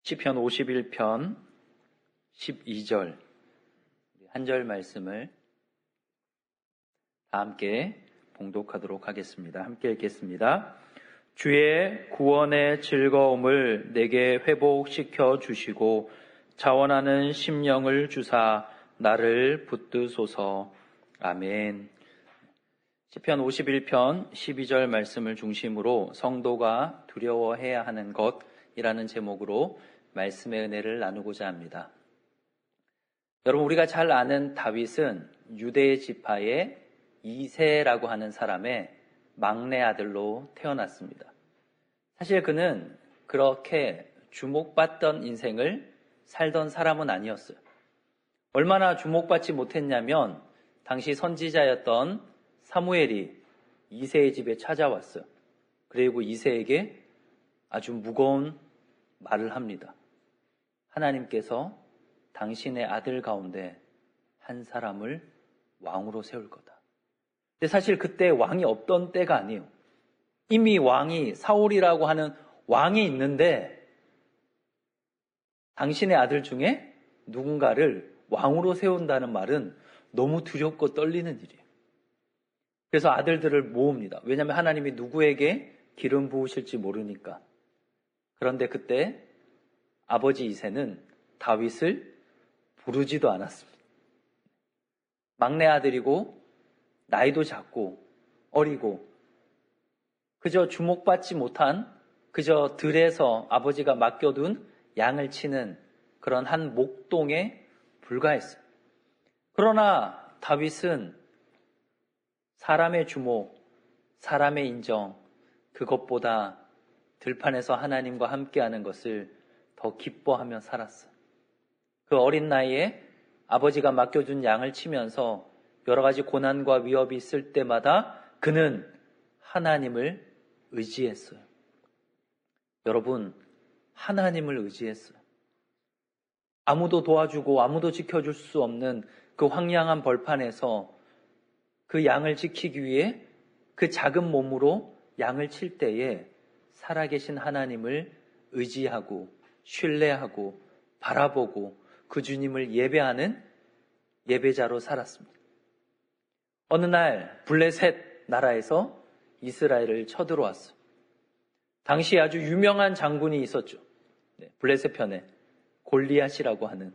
시편 51편 12절 한 절 말씀을 다 함께 봉독하도록 하겠습니다. 함께 읽겠습니다. 주의 구원의 즐거움을 내게 회복시켜 주시고 자원하는 심령을 주사 나를 붙드소서. 아멘. 시편 51편 12절 말씀을 중심으로 성도가 두려워해야 하는 것이라는 제목으로 말씀의 은혜를 나누고자 합니다. 여러분, 우리가 잘 아는 다윗은 유대 지파의 이새라고 하는 사람의 막내 아들로 태어났습니다. 사실 그는 그렇게 주목받던 인생을 살던 사람은 아니었어요. 얼마나 주목받지 못했냐면 당시 선지자였던 사무엘이 이새의 집에 찾아왔어요. 그리고 이새에게 아주 무거운 말을 합니다. 하나님께서 당신의 아들 가운데 한 사람을 왕으로 세울 거다. 근데 사실 그때 왕이 없던 때가 아니에요. 이미 왕이 사울이라고 하는 왕이 있는데 당신의 아들 중에 누군가를 왕으로 세운다는 말은 너무 두렵고 떨리는 일이에요. 그래서 아들들을 모읍니다. 왜냐하면 하나님이 누구에게 기름 부으실지 모르니까. 그런데 그때 아버지 이새는 다윗을 부르지도 않았습니다. 막내 아들이고 나이도 작고 어리고 그저 주목받지 못한 그저 들에서 아버지가 맡겨둔 양을 치는 그런 한 목동에 불과했어요. 그러나 다윗은 사람의 주목, 사람의 인정, 그것보다 들판에서 하나님과 함께하는 것을 더 기뻐하며 살았어요. 그 어린 나이에 아버지가 맡겨준 양을 치면서 여러 가지 고난과 위협이 있을 때마다 그는 하나님을 의지했어요. 여러분, 하나님을 의지했어요. 아무도 도와주고 아무도 지켜줄 수 없는 그 황량한 벌판에서 그 양을 지키기 위해 그 작은 몸으로 양을 칠 때에 살아계신 하나님을 의지하고 신뢰하고 바라보고 그 주님을 예배하는 예배자로 살았습니다. 어느 날 블레셋 나라에서 이스라엘을 쳐들어왔어요. 당시 아주 유명한 장군이 있었죠. 블레셋 편에 골리앗이라고 하는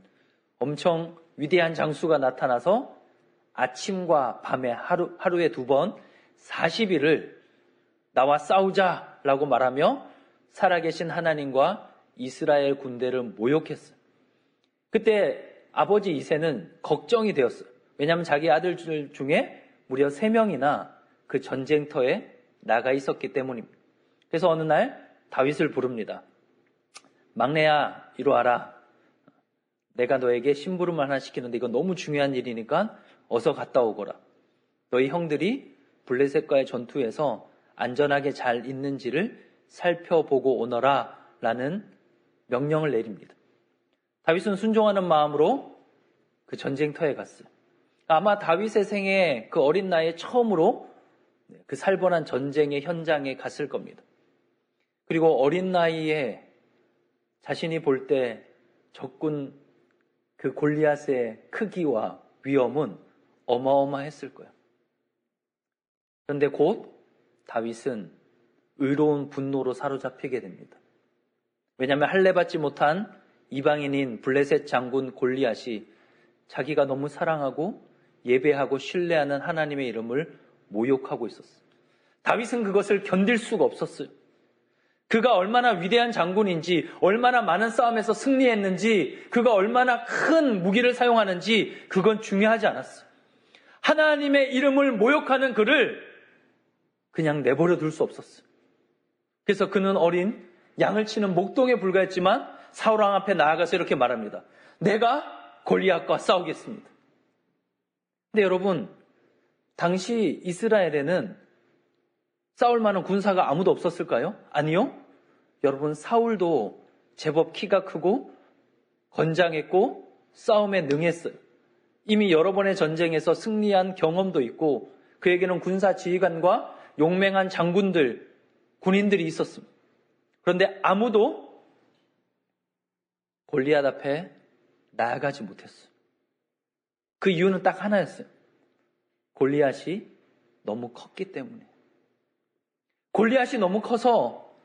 엄청 위대한 장수가 나타나서 아침과 밤에 하루에 2번 40일을 나와 싸우자라고 말하며 살아계신 하나님과 이스라엘 군대를 모욕했어요. 그때 아버지 이새는 걱정이 되었어요. 왜냐하면 자기 아들들 중에 무려 3명이나 그 전쟁터에 나가 있었기 때문입니다. 그래서 어느 날 다윗을 부릅니다. 막내야, 이리 와라. 내가 너에게 심부름 하나 시키는데 이건 너무 중요한 일이니까 어서 갔다 오거라. 너희 형들이 블레셋과의 전투에서 안전하게 잘 있는지를 살펴보고 오너라 라는 명령을 내립니다. 다윗은 순종하는 마음으로 그 전쟁터에 갔어요. 아마 다윗의 생애 그 어린 나이에 처음으로 그 살벌한 전쟁의 현장에 갔을 겁니다. 그리고 어린 나이에 자신이 볼 때 적군 그 골리앗의 크기와 위험은 어마어마했을 거예요. 그런데 곧 다윗은 의로운 분노로 사로잡히게 됩니다. 왜냐하면 할례받지 못한 이방인인 블레셋 장군 골리앗이 자기가 너무 사랑하고 예배하고 신뢰하는 하나님의 이름을 모욕하고 있었어요. 다윗은 그것을 견딜 수가 없었어요. 그가 얼마나 위대한 장군인지, 얼마나 많은 싸움에서 승리했는지, 그가 얼마나 큰 무기를 사용하는지 그건 중요하지 않았어요. 하나님의 이름을 모욕하는 그를 그냥 내버려 둘 수 없었어요. 그래서 그는 어린 양을 치는 목동에 불과했지만 사울왕 앞에 나아가서 이렇게 말합니다. 내가 골리앗과 싸우겠습니다. 근데 여러분, 당시 이스라엘에는 싸울 만한 군사가 아무도 없었을까요? 아니요. 여러분, 사울도 제법 키가 크고 건장했고 싸움에 능했어요. 이미 여러 번의 전쟁에서 승리한 경험도 있고 그에게는 군사 지휘관과 용맹한 장군들, 군인들이 있었습니다. 그런데 아무도 골리앗 앞에 나아가지 못했어요. 그 이유는 딱 하나였어요. 골리앗이 너무 컸기 때문에. 골리앗이 너무 커서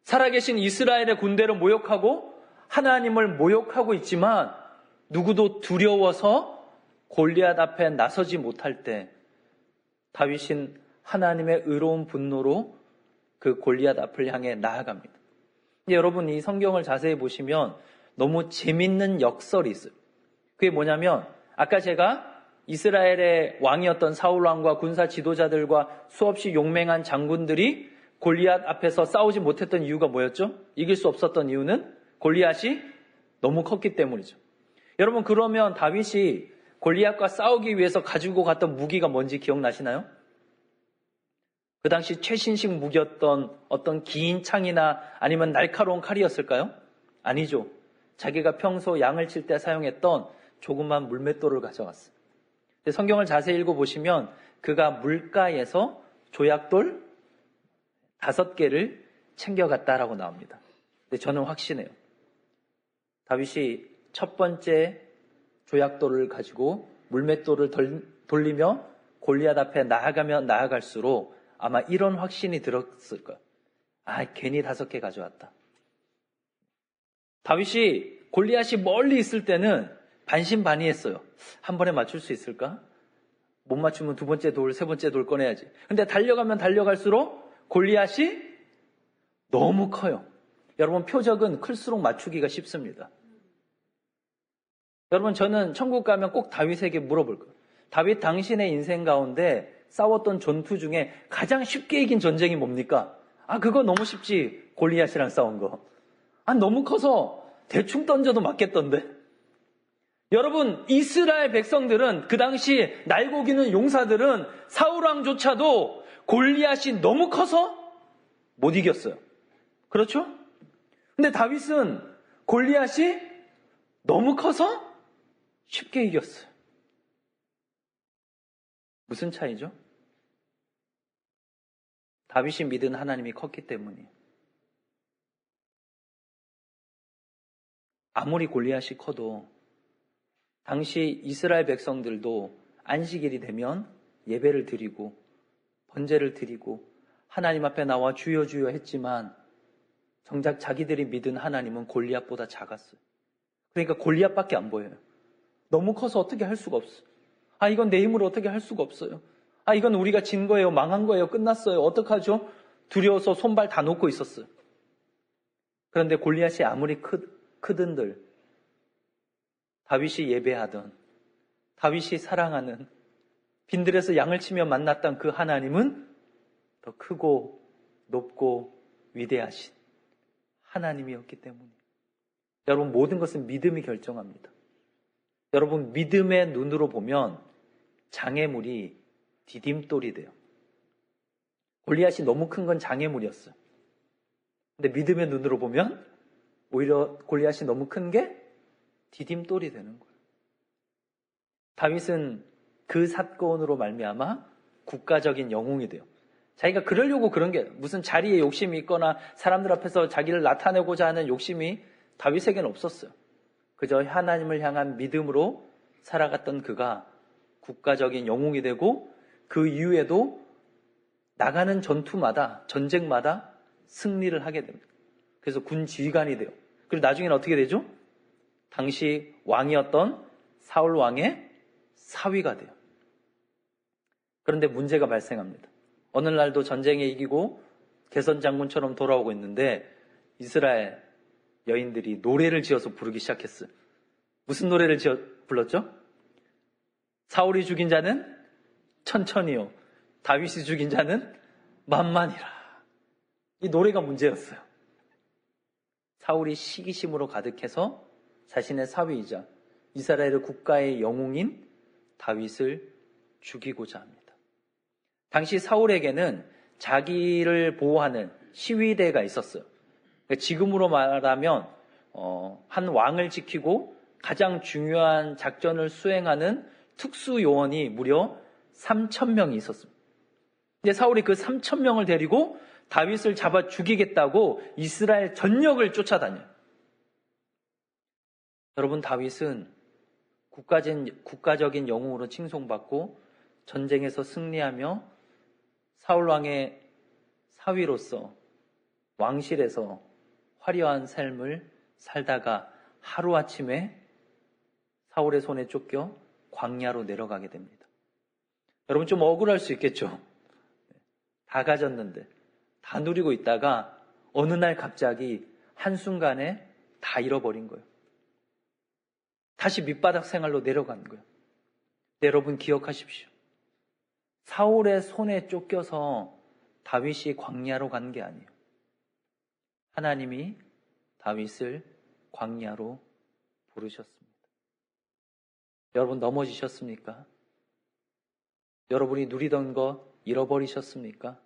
살아계신 이스라엘의 군대를 모욕하고 하나님을 모욕하고 있지만 누구도 두려워서 골리앗 앞에 나서지 못할 때 다윗은 하나님의 의로운 분노로 그 골리앗 앞을 향해 나아갑니다. 여러분, 이 성경을 자세히 보시면 너무 재밌는 역설이 있어요. 그게 뭐냐면 아까 제가 이스라엘의 왕이었던 사울 왕과 군사 지도자들과 수없이 용맹한 장군들이 골리앗 앞에서 싸우지 못했던 이유가 뭐였죠? 이길 수 없었던 이유는 골리앗이 너무 컸기 때문이죠. 여러분, 그러면 다윗이 골리앗과 싸우기 위해서 가지고 갔던 무기가 뭔지 기억나시나요? 그 당시 최신식 무기였던 어떤 긴 창이나 아니면 날카로운 칼이었을까요? 아니죠. 자기가 평소 양을 칠 때 사용했던 조그만 물맷돌을 가져갔어요. 성경을 자세히 읽어보시면 그가 물가에서 조약돌 5개를 챙겨갔다라고 나옵니다. 근데 저는 확신해요. 다윗이 첫 번째 조약돌을 가지고 물맷돌을 돌리며 골리앗 앞에 나아가면 나아갈수록 아마 이런 확신이 들었을 거예요. 괜히 5개 가져왔다. 다윗이 골리앗이 멀리 있을 때는 반신반의했어요. 한 번에 맞출 수 있을까? 못 맞추면 2번째 돌, 3번째 돌 꺼내야지. 근데 달려가면 달려갈수록 골리앗이 너무 커요. 여러분, 표적은 클수록 맞추기가 쉽습니다. 여러분, 저는 천국 가면 꼭 다윗에게 물어볼 거예요. 다윗, 당신의 인생 가운데 싸웠던 전투 중에 가장 쉽게 이긴 전쟁이 뭡니까? 그거 너무 쉽지. 골리앗이랑 싸운 거. 너무 커서 대충 던져도 맞겠던데. 여러분, 이스라엘 백성들은 그 당시 날고기는 용사들은 사울왕조차도 골리앗이 너무 커서 못 이겼어요. 그렇죠? 근데 다윗은 골리앗이 너무 커서 쉽게 이겼어요. 무슨 차이죠? 다윗이 믿은 하나님이 컸기 때문이에요. 아무리 골리앗이 커도 당시 이스라엘 백성들도 안식일이 되면 예배를 드리고 번제를 드리고 하나님 앞에 나와 주여 주여 했지만 정작 자기들이 믿은 하나님은 골리앗보다 작았어요. 그러니까 골리앗밖에 안 보여요. 너무 커서 어떻게 할 수가 없어요. 이건 내 힘으로 어떻게 할 수가 없어요. 이건 우리가 진 거예요. 망한 거예요. 끝났어요. 어떡하죠? 두려워서 손발 다 놓고 있었어요. 그런데 골리앗이 아무리 크든들 다윗이 예배하던, 다윗이 사랑하는, 빈들에서 양을 치며 만났던 그 하나님은 더 크고 높고 위대하신 하나님이었기 때문에. 여러분, 모든 것은 믿음이 결정합니다. 여러분, 믿음의 눈으로 보면 장애물이 디딤돌이 돼요. 골리앗이 너무 큰 건 장애물이었어요. 근데 믿음의 눈으로 보면 오히려 골리앗이 너무 큰 게 디딤돌이 되는 거예요. 다윗은 그 사건으로 말미암아 국가적인 영웅이 돼요. 자기가 그러려고 그런 게 무슨 자리에 욕심이 있거나 사람들 앞에서 자기를 나타내고자 하는 욕심이 다윗에게는 없었어요. 그저 하나님을 향한 믿음으로 살아갔던 그가 국가적인 영웅이 되고 그 이후에도 나가는 전쟁마다 승리를 하게 됩니다. 그래서 군 지휘관이 돼요. 그리고 나중에는 어떻게 되죠? 당시 왕이었던 사울 왕의 사위가 돼요. 그런데 문제가 발생합니다. 어느 날도 전쟁에 이기고 개선 장군처럼 돌아오고 있는데 이스라엘 여인들이 노래를 지어서 부르기 시작했어요. 무슨 노래를 불렀죠? 사울이 죽인 자는 천천히요, 다윗이 죽인 자는 만만이라. 이 노래가 문제였어요. 사울이 시기심으로 가득해서 자신의 사위이자 이스라엘의 국가의 영웅인 다윗을 죽이고자 합니다. 당시 사울에게는 자기를 보호하는 시위대가 있었어요. 지금으로 말하면 한 왕을 지키고 가장 중요한 작전을 수행하는 특수요원이 무려 3,000명이 있었습니다. 근데 사울이 그 3,000명을 데리고 다윗을 잡아 죽이겠다고 이스라엘 전역을 쫓아다녀요. 여러분, 다윗은 국가적인 영웅으로 칭송받고 전쟁에서 승리하며 사울왕의 사위로서 왕실에서 화려한 삶을 살다가 하루아침에 사울의 손에 쫓겨 광야로 내려가게 됩니다. 여러분, 좀 억울할 수 있겠죠? 다 가졌는데, 다 누리고 있다가 어느 날 갑자기 한순간에 다 잃어버린 거예요. 다시 밑바닥 생활로 내려간 거예요. 여러분, 기억하십시오. 사울의 손에 쫓겨서 다윗이 광야로 간 게 아니에요. 하나님이 다윗을 광야로 부르셨습니다. 여러분, 넘어지셨습니까? 여러분이 누리던 거 잃어버리셨습니까?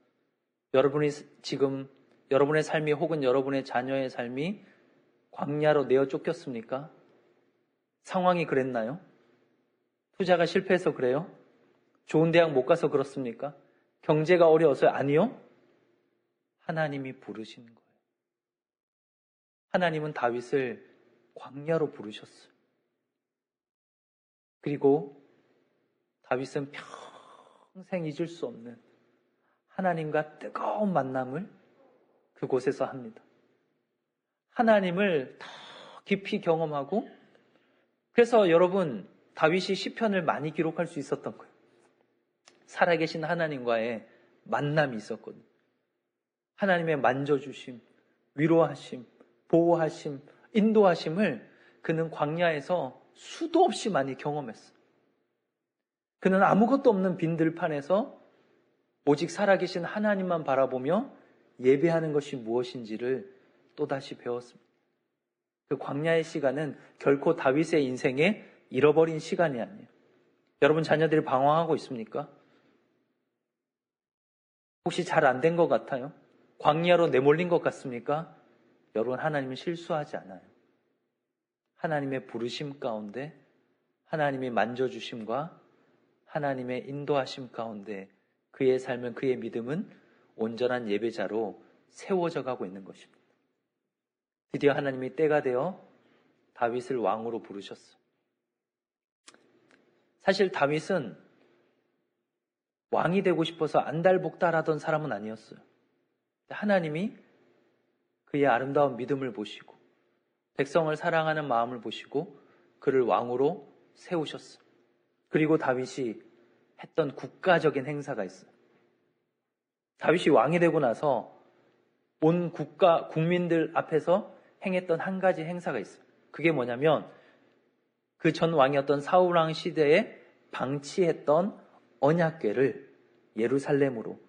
여러분이 지금 여러분의 삶이 혹은 여러분의 자녀의 삶이 광야로 내어 쫓겼습니까? 상황이 그랬나요? 투자가 실패해서 그래요? 좋은 대학 못 가서 그렇습니까? 경제가 어려워서요? 아니요. 하나님이 부르신 거예요. 하나님은 다윗을 광야로 부르셨어요. 그리고 다윗은 평생 잊을 수 없는 하나님과 뜨거운 만남을 그곳에서 합니다. 하나님을 더 깊이 경험하고, 그래서 여러분, 다윗이 시편을 많이 기록할 수 있었던 거예요. 살아계신 하나님과의 만남이 있었거든요. 하나님의 만져주심, 위로하심, 보호하심, 인도하심을 그는 광야에서 수도 없이 많이 경험했어요. 그는 아무것도 없는 빈들판에서 오직 살아계신 하나님만 바라보며 예배하는 것이 무엇인지를 또다시 배웠습니다. 그 광야의 시간은 결코 다윗의 인생에 잃어버린 시간이 아니에요. 여러분, 자녀들이 방황하고 있습니까? 혹시 잘 안 된 것 같아요? 광야로 내몰린 것 같습니까? 여러분, 하나님은 실수하지 않아요. 하나님의 부르심 가운데, 하나님의 만져주심과 하나님의 인도하심 가운데 그의 삶은, 그의 믿음은 온전한 예배자로 세워져 가고 있는 것입니다. 드디어 하나님이 때가 되어 다윗을 왕으로 부르셨어요. 사실 다윗은 왕이 되고 싶어서 안달복달하던 사람은 아니었어요. 하나님이 그의 아름다운 믿음을 보시고 백성을 사랑하는 마음을 보시고 그를 왕으로 세우셨어요. 그리고 다윗이 했던 국가적인 행사가 있어요. 다윗이 왕이 되고 나서 온 국민들 앞에서 행했던 한 가지 행사가 있어요. 그게 뭐냐면 그 전 왕이었던 사울왕 시대에 방치했던 언약궤를 예루살렘으로,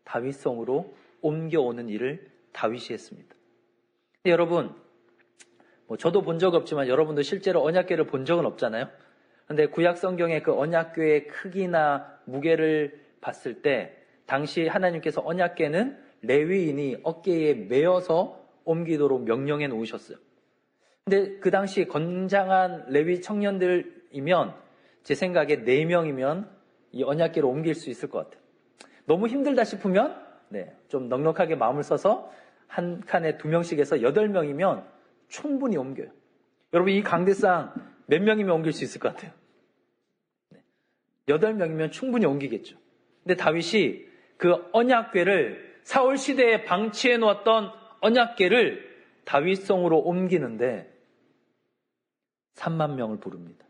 다윗성으로 옮겨오는 일을 다윗이 했습니다. 여러분, 저도 본 적 없지만 여러분도 실제로 언약궤를 본 적은 없잖아요. 그런데 구약 성경의 그 언약궤의 크기나 무게를 봤을 때 당시 하나님께서 언약궤는 레위인이 어깨에 메어서 옮기도록 명령해 놓으셨어요. 근데 그 당시 건장한 레위 청년들이면 제 생각에 4명이면 이 언약궤를 옮길 수 있을 것 같아요. 너무 힘들다 싶으면 좀 넉넉하게 마음을 써서 한 칸에 2명씩 해서 8명이면 충분히 옮겨요. 여러분, 이 강대상 몇 명이면 옮길 수 있을 것 같아요? 8명이면 충분히 옮기겠죠. 근데 다윗이 그 언약궤를, 사울 시대에 방치해 놓았던 언약궤를 다윗성으로 옮기는데 3만 명을 부릅니다.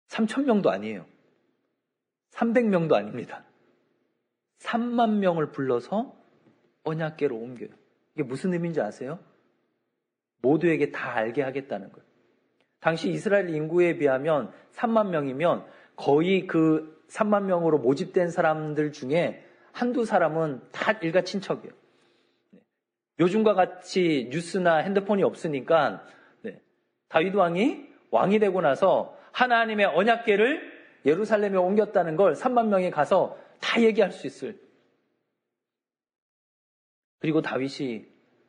3,000명도 아니에요. 300명도 아닙니다. 3만 명을 불러서 언약궤로 옮겨요. 이게 무슨 의미인지 아세요? 모두에게 다 알게 하겠다는 거예요. 당시 이스라엘 인구에 비하면 3만 명이면 거의 그 3만 명으로 모집된 사람들 중에 한두 사람은 다 일가 친척이에요. 요즘과 같이 뉴스나 핸드폰이 없으니까 다윗 왕이 되고 나서 하나님의 언약궤를 예루살렘에 옮겼다는 걸 3만 명이 가서 다 얘기할 수 있어요. 그리고 다윗이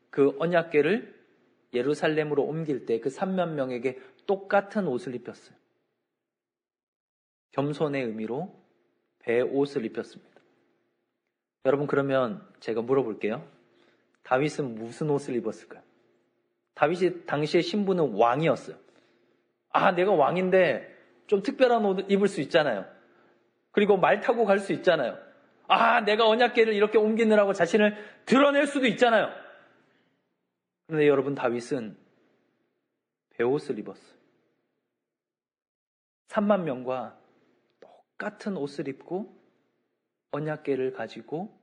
그 언약궤를 예루살렘으로 옮길 때 그 3만 명에게 똑같은 옷을 입혔어요. 겸손의 의미로 배옷을 입혔습니다. 여러분, 그러면 제가 물어볼게요. 다윗은 무슨 옷을 입었을까요? 다윗이 당시의 신분은 왕이었어요. 아, 내가 왕인데 좀 특별한 옷 입을 수 있잖아요. 그리고 말 타고 갈 수 있잖아요. 아, 내가 언약궤를 이렇게 옮기느라고 자신을 드러낼 수도 있잖아요. 그런데 여러분, 다윗은 베옷을 입었어요. 3만 명과 똑같은 옷을 입고 언약궤를 가지고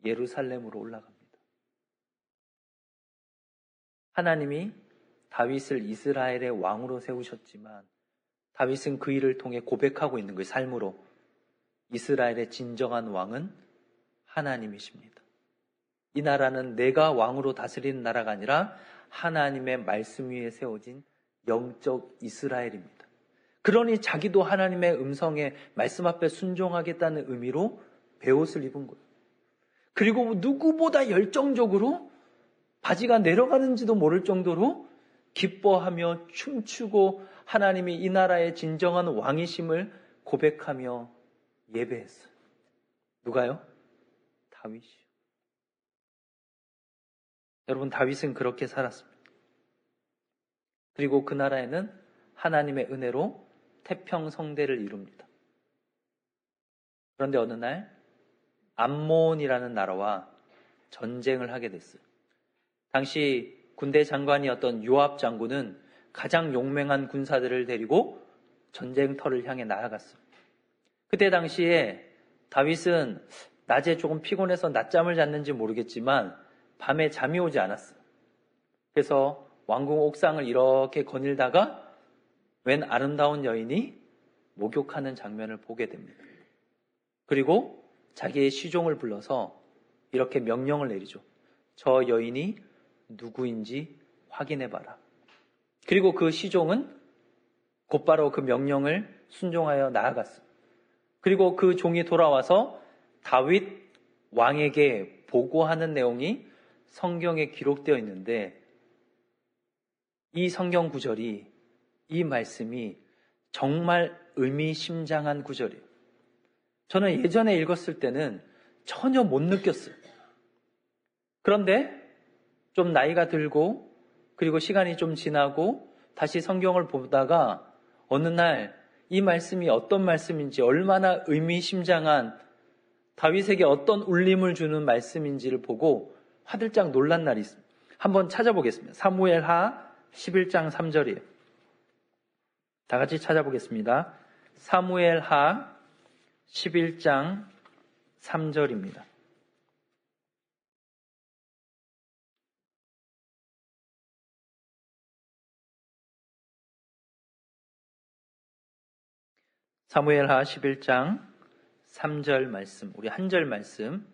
예루살렘으로 올라갑니다. 하나님이 다윗을 이스라엘의 왕으로 세우셨지만 다윗은 그 일을 통해 고백하고 있는 거예요. 삶으로. 이스라엘의 진정한 왕은 하나님이십니다. 이 나라는 내가 왕으로 다스리는 나라가 아니라 하나님의 말씀 위에 세워진 영적 이스라엘입니다. 그러니 자기도 하나님의 음성에 말씀 앞에 순종하겠다는 의미로 베옷을 입은 거예요. 그리고 누구보다 열정적으로 바지가 내려가는지도 모를 정도로 기뻐하며 춤추고 하나님이 이 나라의 진정한 왕이심을 고백하며 예배했어요. 누가요? 다윗이요. 여러분, 다윗은 그렇게 살았습니다. 그리고 그 나라에는 하나님의 은혜로 태평성대를 이룹니다. 그런데 어느 날 암몬이라는 나라와 전쟁을 하게 됐어요. 당시 군대 장관이었던 요압 장군은 가장 용맹한 군사들을 데리고 전쟁터를 향해 나아갔어요. 그때 당시에 다윗은 낮에 조금 피곤해서 낮잠을 잤는지 모르겠지만 밤에 잠이 오지 않았어요. 그래서 왕궁 옥상을 이렇게 거닐다가 웬 아름다운 여인이 목욕하는 장면을 보게 됩니다. 그리고 자기의 시종을 불러서 이렇게 명령을 내리죠. 저 여인이 누구인지 확인해봐라. 그리고 그 시종은 곧바로 그 명령을 순종하여 나아갔어요. 그리고 그 종이 돌아와서 다윗 왕에게 보고하는 내용이 성경에 기록되어 있는데 이 성경 구절이, 이 말씀이 정말 의미심장한 구절이에요. 저는 예전에 읽었을 때는 전혀 못 느꼈어요. 그런데 좀 나이가 들고 그리고 시간이 좀 지나고 다시 성경을 보다가 어느 날 이 말씀이 어떤 말씀인지, 얼마나 의미심장한, 다윗에게 어떤 울림을 주는 말씀인지를 보고 화들짝 놀란 날이 있습니다. 한번 찾아보겠습니다. 사무엘하 11장 3절이에요. 다 같이 찾아보겠습니다. 사무엘하 11장 3절입니다. 사무엘하 11장 3절 말씀, 우리 한 절 말씀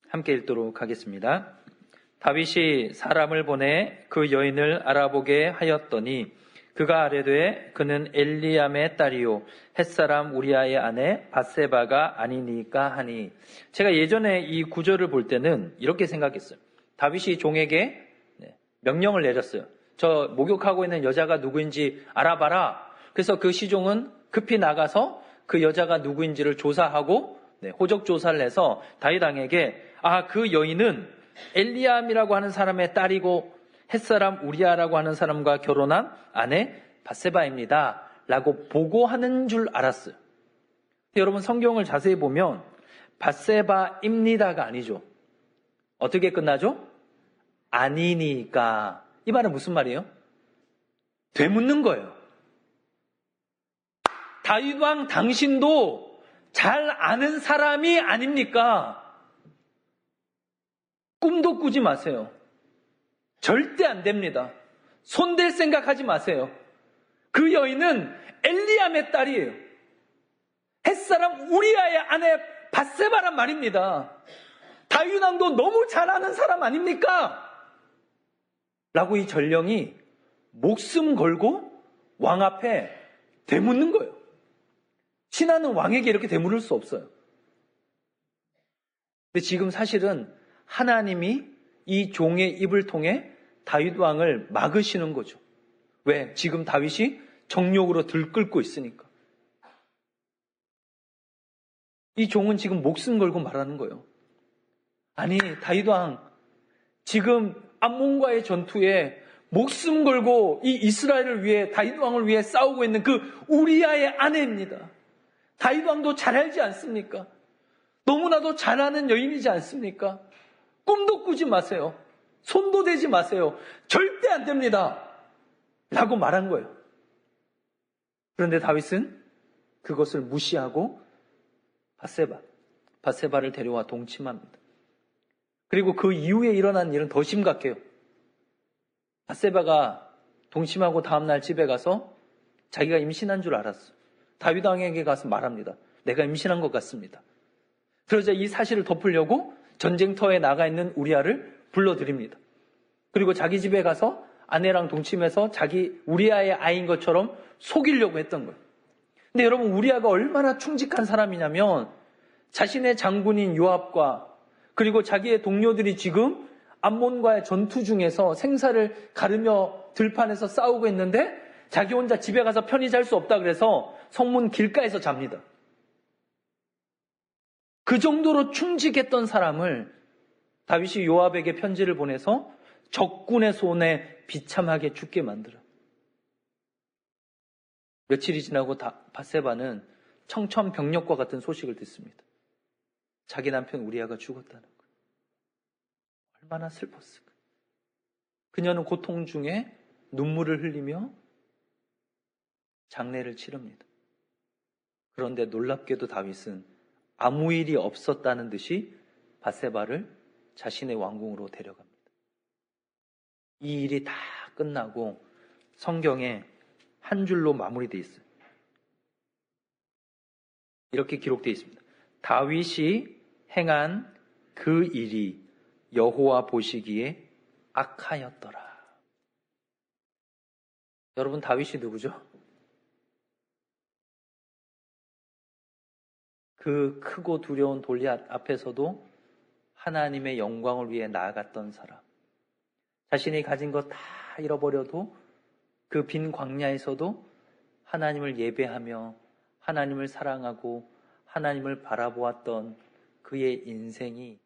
함께 읽도록 하겠습니다. 다윗이 사람을 보내 그 여인을 알아보게 하였더니 그가 아뢰되 그는 엘리암의 딸이요 햇사람 우리아의 아내 밧세바가 아니니까 하니. 제가 예전에 이 구절을 볼 때는 이렇게 생각했어요. 다윗이 종에게 명령을 내렸어요. 저 목욕하고 있는 여자가 누구인지 알아봐라. 그래서 그 시종은 급히 나가서 그 여자가 누구인지를 조사하고 호적 조사를 해서 다윗 왕에게 그 여인은 엘리암이라고 하는 사람의 딸이고 햇사람 우리아라고 하는 사람과 결혼한 아내 밧세바입니다 라고 보고하는 줄 알았어요. 여러분, 성경을 자세히 보면 밧세바입니다가 아니죠. 어떻게 끝나죠? 아니니까. 이 말은 무슨 말이에요? 되묻는 거예요. 다윗 왕 당신도 잘 아는 사람이 아닙니까? 꿈도 꾸지 마세요. 절대 안 됩니다. 손댈 생각하지 마세요. 그 여인은 엘리암의 딸이에요. 햇사람 우리아의 아내 밧세바란 말입니다. 다윗 왕도 너무 잘 아는 사람 아닙니까? 라고 이 전령이 목숨 걸고 왕 앞에 되묻는 거예요. 신하는 왕에게 이렇게 되물을 수 없어요. 근데 지금 사실은 하나님이 이 종의 입을 통해 다윗 왕을 막으시는 거죠. 왜? 지금 다윗이 정욕으로 들끓고 있으니까. 이 종은 지금 목숨 걸고 말하는 거예요. 아니, 다윗 왕, 지금 암몬과의 전투에 목숨 걸고 이 이스라엘을 위해, 다윗 왕을 위해 싸우고 있는 그 우리아의 아내입니다. 다윗 왕도 잘 알지 않습니까? 너무나도 잘 아는 여인이지 않습니까? 꿈도 꾸지 마세요. 손도 대지 마세요. 절대 안 됩니다. 라고 말한 거예요. 그런데 다윗은 그것을 무시하고 밧세바를 데려와 동침합니다. 그리고 그 이후에 일어난 일은 더 심각해요. 밧세바가 동침하고 다음날 집에 가서 자기가 임신한 줄 알았어. 다윗 왕에게 가서 말합니다. 내가 임신한 것 같습니다. 그러자 이 사실을 덮으려고 전쟁터에 나가 있는 우리아를 불러들입니다. 그리고 자기 집에 가서 아내랑 동침해서 자기 우리아의 아이인 것처럼 속이려고 했던 거예요. 근데 여러분, 우리아가 얼마나 충직한 사람이냐면 자신의 장군인 요압과 그리고 자기의 동료들이 지금 암몬과의 전투 중에서 생사를 가르며 들판에서 싸우고 있는데 자기 혼자 집에 가서 편히 잘 수 없다 그래서 성문 길가에서 잡니다. 그 정도로 충직했던 사람을 다윗이 요압에게 편지를 보내서 적군의 손에 비참하게 죽게 만들어요. 며칠이 지나고 밧세바는 청천벽력과 같은 소식을 듣습니다. 자기 남편 우리아가 죽었다는 거예요. 얼마나 슬펐을까. 그녀는 고통 중에 눈물을 흘리며 장례를 치릅니다. 그런데 놀랍게도 다윗은 아무 일이 없었다는 듯이 밧세바를 자신의 왕궁으로 데려갑니다. 이 일이 다 끝나고 성경에 한 줄로 마무리되어 있어요. 이렇게 기록되어 있습니다. 다윗이 행한 그 일이 여호와 보시기에 악하였더라. 여러분, 다윗이 누구죠? 그 크고 두려운 골리앗 앞에서도 하나님의 영광을 위해 나아갔던 사람. 자신이 가진 것 다 잃어버려도 그 빈 광야에서도 하나님을 예배하며 하나님을 사랑하고 하나님을 바라보았던 그의 인생이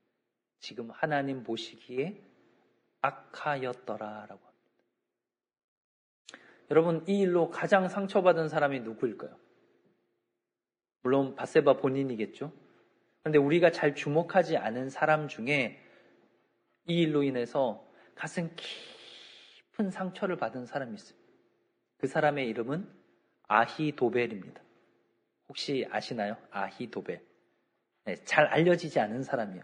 지금 하나님 보시기에 악하였더라라고 합니다. 여러분, 이 일로 가장 상처받은 사람이 누구일까요? 물론 밧세바 본인이겠죠. 그런데 우리가 잘 주목하지 않은 사람 중에 이 일로 인해서 가슴 깊은 상처를 받은 사람이 있어요. 그 사람의 이름은 아히도벨입니다. 혹시 아시나요? 아히도벨. 네, 잘 알려지지 않은 사람이에요.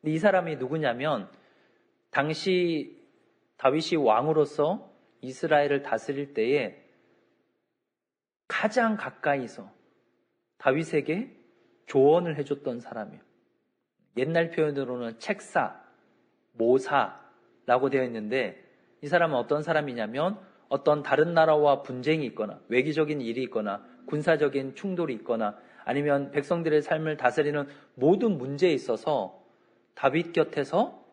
근데 이 사람이 누구냐면 당시 다윗이 왕으로서 이스라엘을 다스릴 때에 가장 가까이서 다윗에게 조언을 해줬던 사람이에요. 옛날 표현으로는 책사, 모사라고 되어 있는데 이 사람은 어떤 사람이냐면 어떤 다른 나라와 분쟁이 있거나 외교적인 일이 있거나 군사적인 충돌이 있거나 아니면 백성들의 삶을 다스리는 모든 문제에 있어서 다윗 곁에서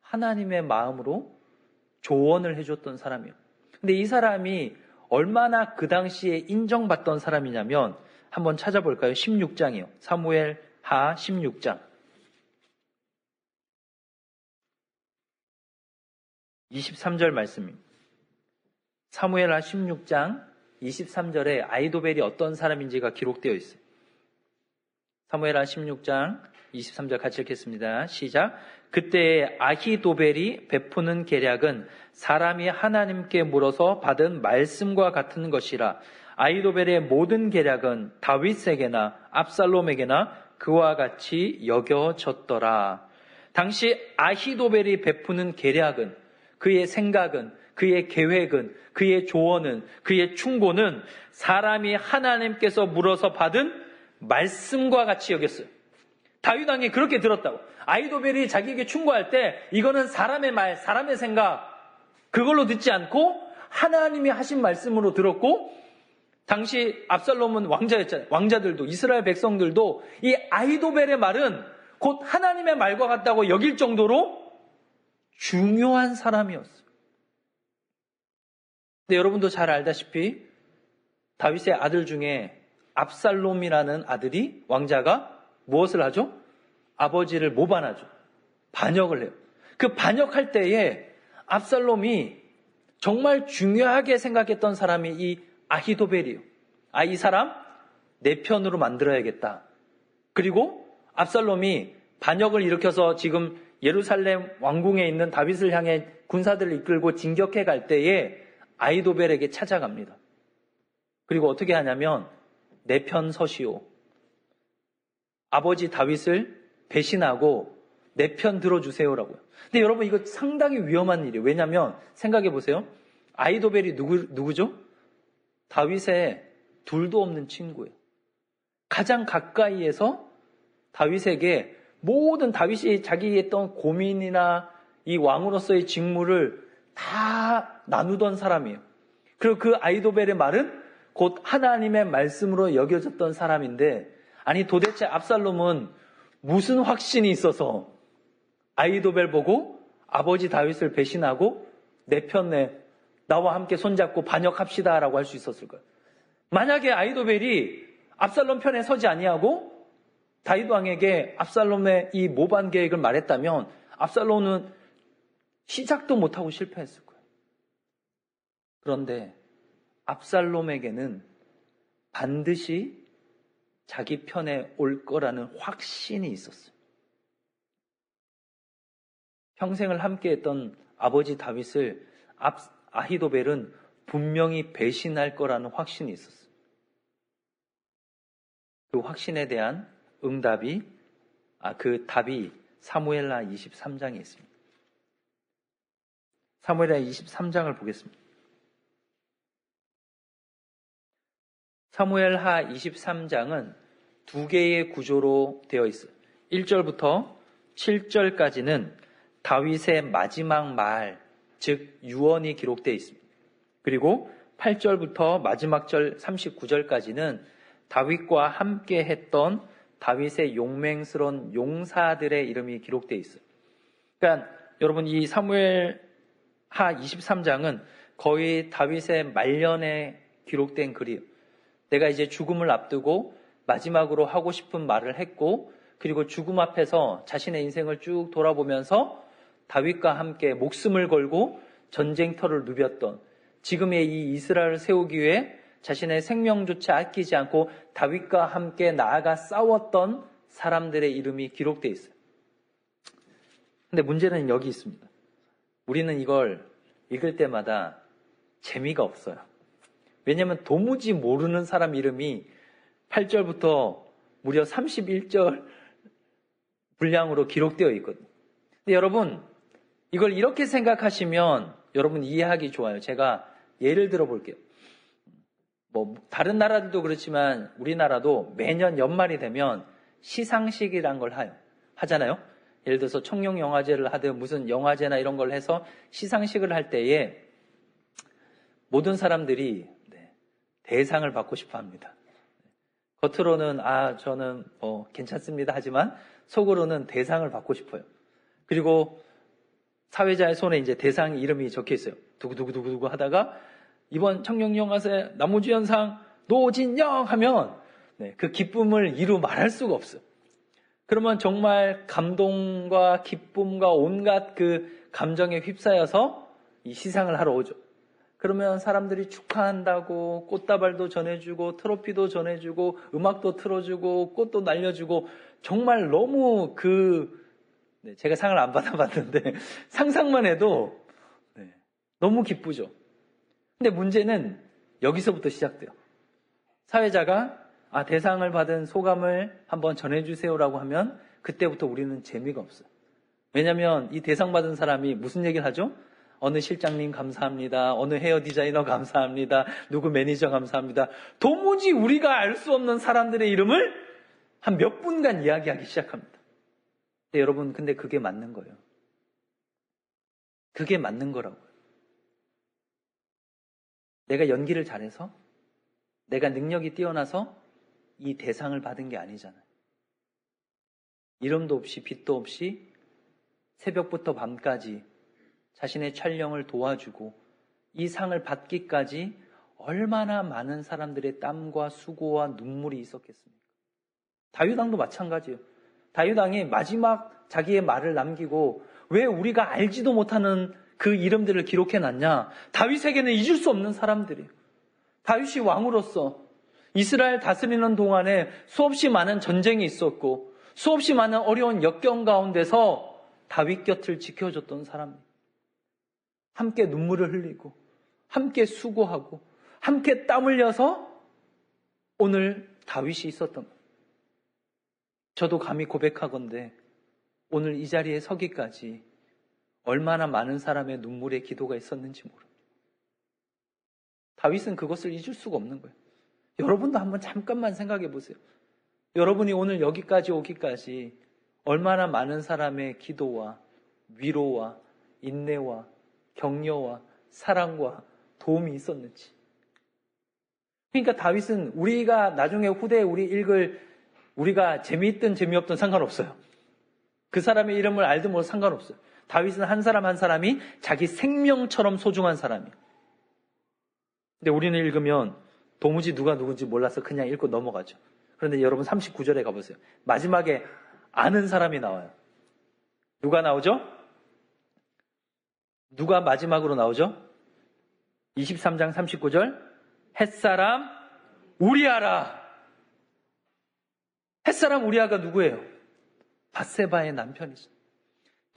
하나님의 마음으로 조언을 해줬던 사람이에요. 근데 이 사람이 얼마나 그 당시에 인정받던 사람이냐면 한번 찾아볼까요? 16장이요. 사무엘 하 16장. 23절 말씀입니다. 사무엘 하 16장 23절에 아히도벨이 어떤 사람인지가 기록되어 있어요. 사무엘 하 16장 23절 같이 읽겠습니다. 시작. 그때 아히도벨이 베푸는 계략은 사람이 하나님께 물어서 받은 말씀과 같은 것이라. 아히도벨의 모든 계략은 다윗에게나 압살롬에게나 그와 같이 여겨졌더라. 당시 아히도벨이 베푸는 계략은, 그의 생각은, 그의 계획은, 그의 조언은, 그의 충고는 사람이 하나님께서 물어서 받은 말씀과 같이 여겼어요. 다윗 왕이 그렇게 들었다고. 아히도벨이 자기에게 충고할 때 이거는 사람의 말, 사람의 생각, 그걸로 듣지 않고 하나님이 하신 말씀으로 들었고, 당시 압살롬은 왕자였잖아요. 왕자들도, 이스라엘 백성들도 이 아히도벨의 말은 곧 하나님의 말과 같다고 여길 정도로 중요한 사람이었어요. 근데 여러분도 잘 알다시피 다윗의 아들 중에 압살롬이라는 아들이, 왕자가 무엇을 하죠? 아버지를 모반하죠. 반역을 해요. 그 반역할 때에 압살롬이 정말 중요하게 생각했던 사람이 이 아히도벨이에요. 이 사람 내 편으로 만들어야겠다. 그리고 압살롬이 반역을 일으켜서 지금 예루살렘 왕궁에 있는 다윗을 향해 군사들을 이끌고 진격해 갈 때에 아히도벨에게 찾아갑니다. 그리고 어떻게 하냐면 내 편 서시오. 아버지 다윗을 배신하고 내 편 들어주세요라고요. 근데 여러분 이거 상당히 위험한 일이에요. 왜냐하면 생각해 보세요. 아히도벨이 누구죠? 다윗의 둘도 없는 친구예요. 가장 가까이에서 다윗에게 모든 다윗이 자기 했던 고민이나 이 왕으로서의 직무를 다 나누던 사람이에요. 그리고 그 아히도벨의 말은 곧 하나님의 말씀으로 여겨졌던 사람인데, 아니 도대체 압살롬은 무슨 확신이 있어서 아히도벨 보고 아버지 다윗을 배신하고 내 편에 나와 함께 손잡고 반역합시다라고 할 수 있었을까요? 만약에 아히도벨이 압살롬 편에 서지 아니하고 다윗 왕에게 압살롬의 이 모반 계획을 말했다면 압살롬은 시작도 못하고 실패했을 거예요. 그런데 압살롬에게는 반드시 자기 편에 올 거라는 확신이 있었어요. 평생을 함께했던 아버지 다윗을 아히도벨은 분명히 배신할 거라는 확신이 있었어요. 그 확신에 대한 응답이 그 답이 사무엘하 23장에 있습니다. 사무엘하 23장을 보겠습니다. 사무엘하 23장은 두 개의 구조로 되어 있어요. 1절부터 7절까지는 다윗의 마지막 말, 즉 유언이 기록되어 있습니다. 그리고 8절부터 마지막 절 39절까지는 다윗과 함께 했던 다윗의 용맹스러운 용사들의 이름이 기록되어 있어요. 그러니까 여러분 이 사무엘하 23장은 거의 다윗의 말년에 기록된 글이에요. 내가 이제 죽음을 앞두고 마지막으로 하고 싶은 말을 했고, 그리고 죽음 앞에서 자신의 인생을 쭉 돌아보면서 다윗과 함께 목숨을 걸고 전쟁터를 누볐던, 지금의 이 이스라엘을 세우기 위해 자신의 생명조차 아끼지 않고 다윗과 함께 나아가 싸웠던 사람들의 이름이 기록되어 있어요. 근데 문제는 여기 있습니다. 우리는 이걸 읽을 때마다 재미가 없어요. 왜냐하면 도무지 모르는 사람 이름이 8절부터 무려 31절 분량으로 기록되어 있거든요. 근데 여러분, 이걸 이렇게 생각하시면 여러분 이해하기 좋아요. 제가 예를 들어 볼게요. 다른 나라들도 그렇지만 우리나라도 매년 연말이 되면 시상식이란 걸 하잖아요. 예를 들어서 청룡영화제를 하든 무슨 영화제나 이런 걸 해서 시상식을 할 때에 모든 사람들이 대상을 받고 싶어 합니다. 겉으로는 저는 괜찮습니다 하지만 속으로는 대상을 받고 싶어요. 그리고 사회자의 손에 이제 대상 이름이 적혀 있어요. 두구두구두구 하다가 이번 청룡영화제 나무주연상 노진영 하면 그 기쁨을 이루 말할 수가 없어요. 그러면 정말 감동과 기쁨과 온갖 그 감정에 휩싸여서 이 시상을 하러 오죠. 그러면 사람들이 축하한다고 꽃다발도 전해주고 트로피도 전해주고 음악도 틀어주고 꽃도 날려주고 정말 너무 제가 상을 안 받아봤는데 상상만 해도 너무 기쁘죠. 근데 문제는 여기서부터 시작돼요. 사회자가 대상을 받은 소감을 한번 전해주세요라고 하면 그때부터 우리는 재미가 없어요. 왜냐하면 이 대상 받은 사람이 무슨 얘기를 하죠? 어느 실장님 감사합니다. 어느 헤어 디자이너 감사합니다. 누구 매니저 감사합니다. 도무지 우리가 알 수 없는 사람들의 이름을 한 몇 분간 이야기하기 시작합니다. 근데 여러분, 근데 그게 맞는 거예요. 그게 맞는 거라고요. 내가 연기를 잘해서, 내가 능력이 뛰어나서 이 대상을 받은 게 아니잖아요. 이름도 없이 빛도 없이 새벽부터 밤까지 자신의 촬영을 도와주고 이 상을 받기까지 얼마나 많은 사람들의 땀과 수고와 눈물이 있었겠습니까? 다윗 왕도 마찬가지예요. 다윗 왕이 마지막 자기의 말을 남기고 왜 우리가 알지도 못하는 그 이름들을 기록해놨냐? 다윗에게는 잊을 수 없는 사람들이에요. 다윗이 왕으로서 이스라엘 다스리는 동안에 수없이 많은 전쟁이 있었고 수없이 많은 어려운 역경 가운데서 다윗 곁을 지켜줬던 사람입니다. 함께 눈물을 흘리고 함께 수고하고 함께 땀 흘려서 오늘 다윗이 있었던 거예요. 저도 감히 고백하건대 오늘 이 자리에 서기까지 얼마나 많은 사람의 눈물의 기도가 있었는지 모릅니다. 다윗은 그것을 잊을 수가 없는 거예요. 여러분도 한번 잠깐만 생각해 보세요. 여러분이 오늘 여기까지 오기까지 얼마나 많은 사람의 기도와 위로와 인내와 격려와 사랑과 도움이 있었는지. 그러니까 다윗은 우리가 나중에 후대에 우리가 재미있든 재미없든 상관없어요. 그 사람의 이름을 알든 모르든 상관없어요. 다윗은 한 사람 한 사람이 자기 생명처럼 소중한 사람이에요. 근데 우리는 읽으면 도무지 누가 누군지 몰라서 그냥 읽고 넘어가죠. 그런데 여러분 39절에 가보세요. 마지막에 아는 사람이 나와요. 누가 나오죠? 누가 마지막으로 나오죠? 23장 39절 햇사람 우리아라. 햇사람 우리아가 누구예요? 밧세바의 남편이죠.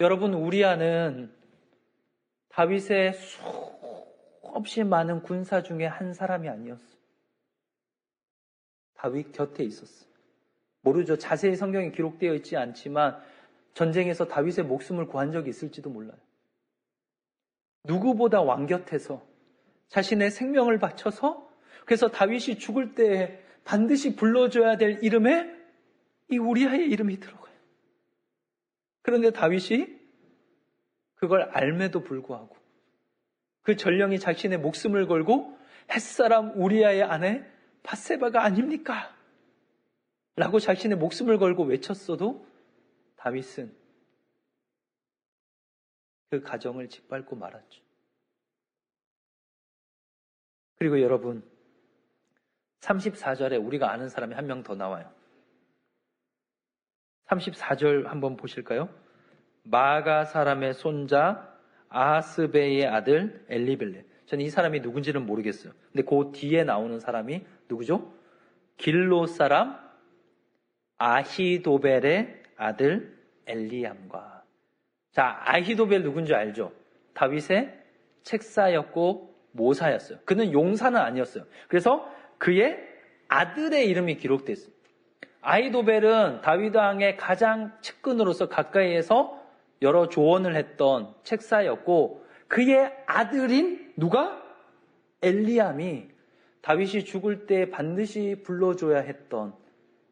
여러분, 우리아는 다윗의 수없이 많은 군사 중에 한 사람이 아니었어요. 다윗 곁에 있었어요. 모르죠. 자세히 성경에 기록되어 있지 않지만 전쟁에서 다윗의 목숨을 구한 적이 있을지도 몰라요. 누구보다 왕 곁에서 자신의 생명을 바쳐서 그래서 다윗이 죽을 때 반드시 불러줘야 될 이름에 이 우리아의 이름이 들어가요. 그런데 다윗이 그걸 알매도 불구하고 그 전령이 자신의 목숨을 걸고 햇사람 우리아의 아내 밧세바가 아닙니까? 라고 자신의 목숨을 걸고 외쳤어도 다윗은 그 가정을 짓밟고 말았죠. 그리고 여러분 34절에 우리가 아는 사람이 한 명 더 나와요. 34절 한번 보실까요? 마가 사람의 손자 아하스베의 아들 엘리벨렛. 저는 이 사람이 누군지는 모르겠어요. 근데 그 뒤에 나오는 사람이 누구죠? 길로 사람 아히도벨의 아들 엘리암과. 자, 아히도벨 누군지 알죠? 다윗의 책사였고 모사였어요. 그는 용사는 아니었어요. 그래서 그의 아들의 이름이 기록됐어요. 아히도벨은 다윗 왕의 가장 측근으로서 가까이에서 여러 조언을 했던 책사였고 그의 아들인 누가? 엘리암이 다윗이 죽을 때 반드시 불러줘야 했던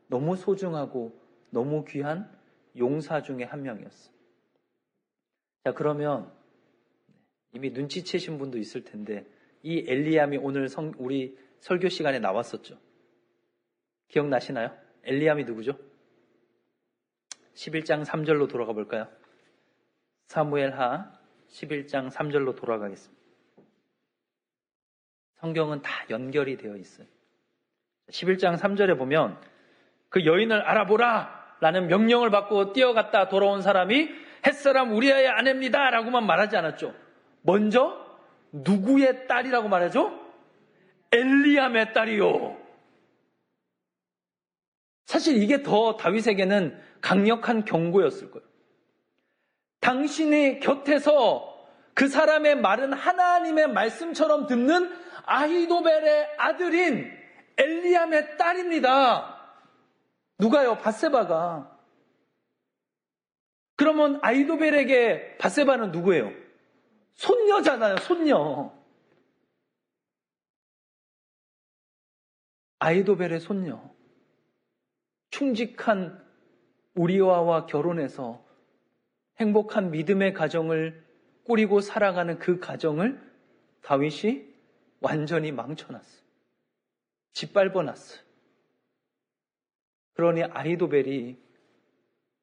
너무 소중하고 너무 귀한 용사 중에 한 명이었어요. 자, 그러면 이미 눈치채신 분도 있을 텐데 이 엘리암이 오늘 우리 설교 시간에 나왔었죠. 기억나시나요? 엘리암이 누구죠? 11장 3절로 돌아가 볼까요? 사무엘하 11장 3절로 돌아가겠습니다. 성경은 다 연결이 되어 있어요. 11장 3절에 보면 그 여인을 알아보라 라는 명령을 받고 뛰어갔다 돌아온 사람이 햇사람 우리아의 아내입니다 라고만 말하지 않았죠. 먼저 누구의 딸이라고 말하죠? 엘리암의 딸이요. 사실 이게 더 다윗에게는 강력한 경고였을 거예요. 당신의 곁에서 그 사람의 말은 하나님의 말씀처럼 듣는 아히도벨의 아들인 엘리암의 딸입니다. 누가요? 밧세바가. 그러면 아히도벨에게 밧세바는 누구예요? 손녀잖아요. 손녀. 아히도벨의 손녀. 충직한 우리아와 결혼해서 행복한 믿음의 가정을 꾸리고 살아가는 그 가정을 다윗이 완전히 망쳐놨어요. 짓밟아놨어요. 그러니 아히도벨이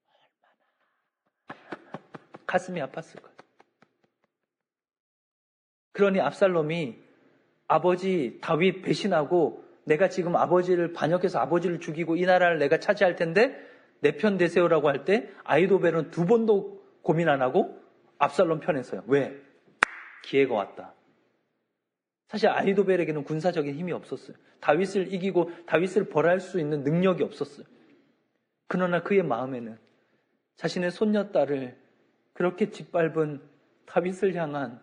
얼마나 가슴이 아팠을 거예요. 그러니 압살롬이 아버지 다윗 배신하고 내가 지금 아버지를 반역해서 아버지를 죽이고 이 나라를 내가 차지할 텐데 내 편 되세요라고 할 때 아히도벨은 두 번도 고민 안 하고 압살롬 편에서요. 왜? 기회가 왔다. 사실 아히도벨에게는 군사적인 힘이 없었어요. 다윗을 이기고 다윗을 벌할 수 있는 능력이 없었어요. 그러나 그의 마음에는 자신의 손녀딸을 그렇게 짓밟은 다윗을 향한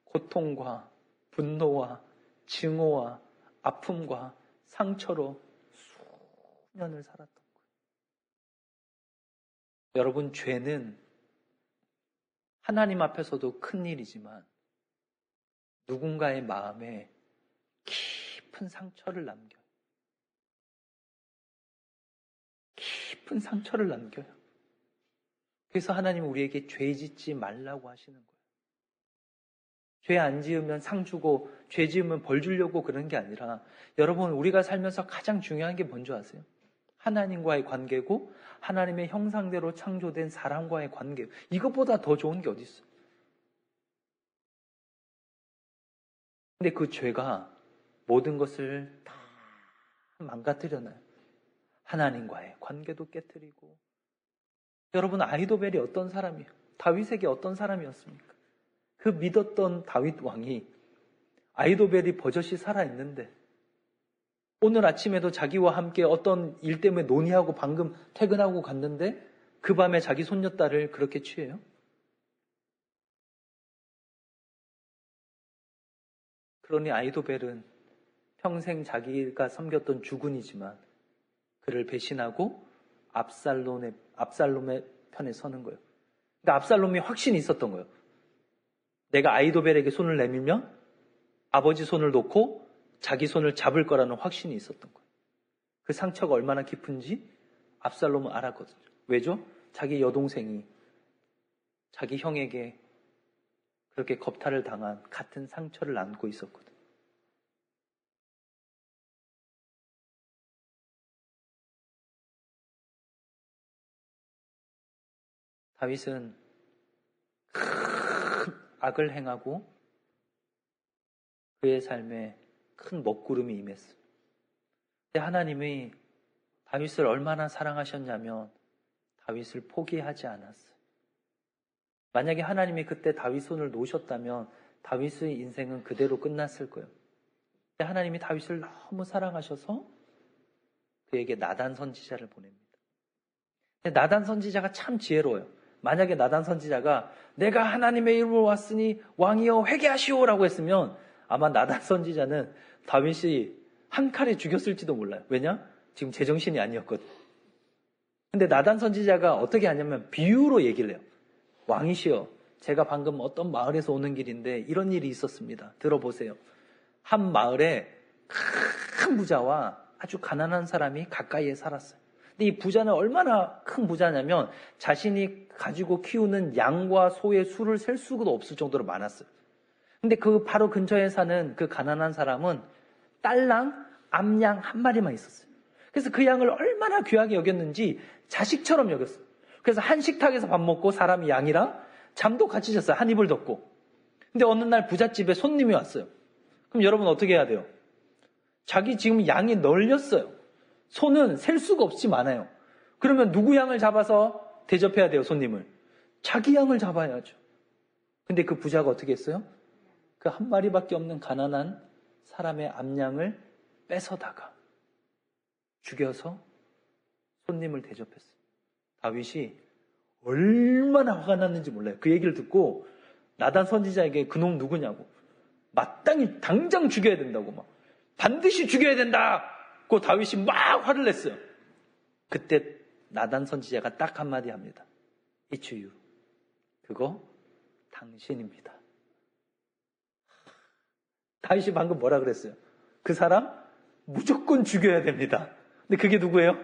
고통과 분노와 증오와 아픔과 상처로 수년을 살았던 거예요. 여러분, 죄는 하나님 앞에서도 큰 일이지만 누군가의 마음에 깊은 상처를 남겨요. 깊은 상처를 남겨요. 그래서 하나님은 우리에게 죄 짓지 말라고 하시는 거예요. 죄 안 지으면 상 주고 죄 지으면 벌 주려고 그런 게 아니라 여러분, 우리가 살면서 가장 중요한 게 뭔지 아세요? 하나님과의 관계고 하나님의 형상대로 창조된 사람과의 관계. 이것보다 더 좋은 게 어디 있어요? 근데 그 죄가 모든 것을 다 망가뜨려놔요. 하나님과의 관계도 깨뜨리고. 여러분, 아히도벨이 어떤 사람이에요? 다윗에게 어떤 사람이었습니까? 그 믿었던 다윗 왕이 아히도벨이 버젓이 살아있는데 오늘 아침에도 자기와 함께 어떤 일 때문에 논의하고 방금 퇴근하고 갔는데 그 밤에 자기 손녀딸을 그렇게 취해요? 그러니 아히도벨은 평생 자기가 섬겼던 주군이지만 그를 배신하고 압살롬의 편에 서는 거예요. 그러니까 압살롬이 확신이 있었던 거예요. 내가 아히도벨에게 손을 내밀면 아버지 손을 놓고 자기 손을 잡을 거라는 확신이 있었던 거예요. 그 상처가 얼마나 깊은지 압살롬은 알았거든요. 왜죠? 자기 여동생이 자기 형에게 그렇게 겁탈을 당한 같은 상처를 안고 있었거든요. 다윗은 큰 악을 행하고 그의 삶에 큰 먹구름이 임했어요. 근데 하나님이 다윗을 얼마나 사랑하셨냐면 다윗을 포기하지 않았어요. 만약에 하나님이 그때 다윗 손을 놓으셨다면 다윗의 인생은 그대로 끝났을 거예요. 근데 하나님이 다윗을 너무 사랑하셔서 그에게 나단 선지자를 보냅니다. 근데 나단 선지자가 참 지혜로워요. 만약에 나단 선지자가 내가 하나님의 이름으로 왔으니 왕이여 회개하시오라고 했으면 아마 나단 선지자는 다윗이 한 칼에 죽였을지도 몰라요. 왜냐? 지금 제정신이 아니었거든. 근데 나단 선지자가 어떻게 하냐면 비유로 얘기를 해요. 왕이시여, 제가 방금 어떤 마을에서 오는 길인데 이런 일이 있었습니다. 들어보세요. 한 마을에 큰 부자와 아주 가난한 사람이 가까이에 살았어요. 근데 이 부자는 얼마나 큰 부자냐면 자신이 가지고 키우는 양과 소의 수를 셀 수도 없을 정도로 많았어요. 근데 그 바로 근처에 사는 그 가난한 사람은 딸랑 암양 한 마리만 있었어요. 그래서 그 양을 얼마나 귀하게 여겼는지 자식처럼 여겼어요. 그래서 한 식탁에서 밥 먹고 사람이 양이랑 잠도 같이 잤어요. 한 이불 덮고. 근데 어느 날 부잣집에 손님이 왔어요. 그럼 여러분 어떻게 해야 돼요? 자기 지금 양이 널렸어요. 소는 셀 수가 없이 많아요. 그러면 누구 양을 잡아서 대접해야 돼요, 손님을? 자기 양을 잡아야죠. 근데 그 부자가 어떻게 했어요? 그 한 마리밖에 없는 가난한 사람의 암양을 뺏어다가 죽여서 손님을 대접했어요. 다윗이 얼마나 화가 났는지 몰라요. 그 얘기를 듣고 나단 선지자에게 그놈 누구냐고 마땅히 당장 죽여야 된다고 막 반드시 죽여야 된다고 다윗이 막 화를 냈어요. 그때 나단 선지자가 딱 한마디 합니다. It's you. 그거 당신입니다. 다윗이 방금 뭐라 그랬어요? 그 사람 무조건 죽여야 됩니다. 근데 그게 누구예요?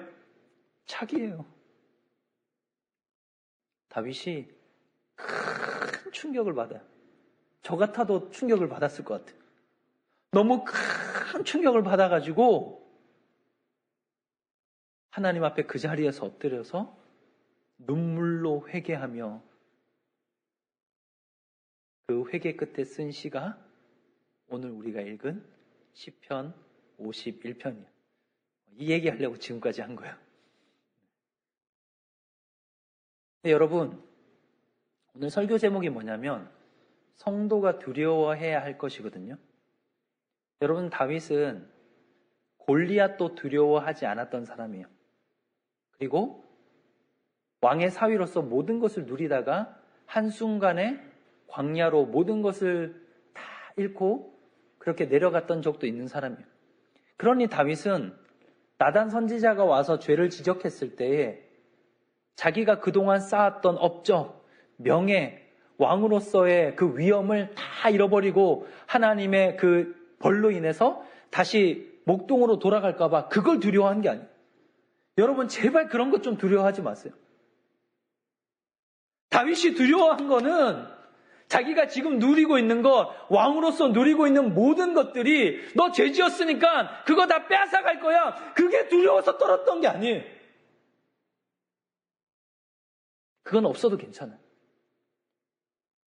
자기예요. 다윗이 큰 충격을 받아요. 저 같아도 충격을 받았을 것 같아요. 너무 큰 충격을 받아가지고 하나님 앞에 그 자리에서 엎드려서 눈물로 회개하며 그 회개 끝에 쓴 시가 오늘 우리가 읽은 시편 51편이에요. 이 얘기하려고 지금까지 한 거예요. 여러분, 오늘 설교 제목이 뭐냐면 성도가 두려워해야 할 것이거든요. 여러분, 다윗은 골리앗도 두려워하지 않았던 사람이에요. 그리고 왕의 사위로서 모든 것을 누리다가 한순간에 광야로 모든 것을 다 잃고 그렇게 내려갔던 적도 있는 사람이에요. 그러니 다윗은 나단 선지자가 와서 죄를 지적했을 때에 자기가 그동안 쌓았던 업적, 명예, 왕으로서의 그 위엄을 다 잃어버리고 하나님의 그 벌로 인해서 다시 목동으로 돌아갈까봐 그걸 두려워한 게 아니에요. 여러분, 제발 그런 것 좀 두려워하지 마세요. 다윗이 두려워한 거는 자기가 지금 누리고 있는 것, 왕으로서 누리고 있는 모든 것들이 너 죄 지었으니까 그거 다 빼앗아갈 거야. 그게 두려워서 떨었던 게 아니에요. 그건 없어도 괜찮아요.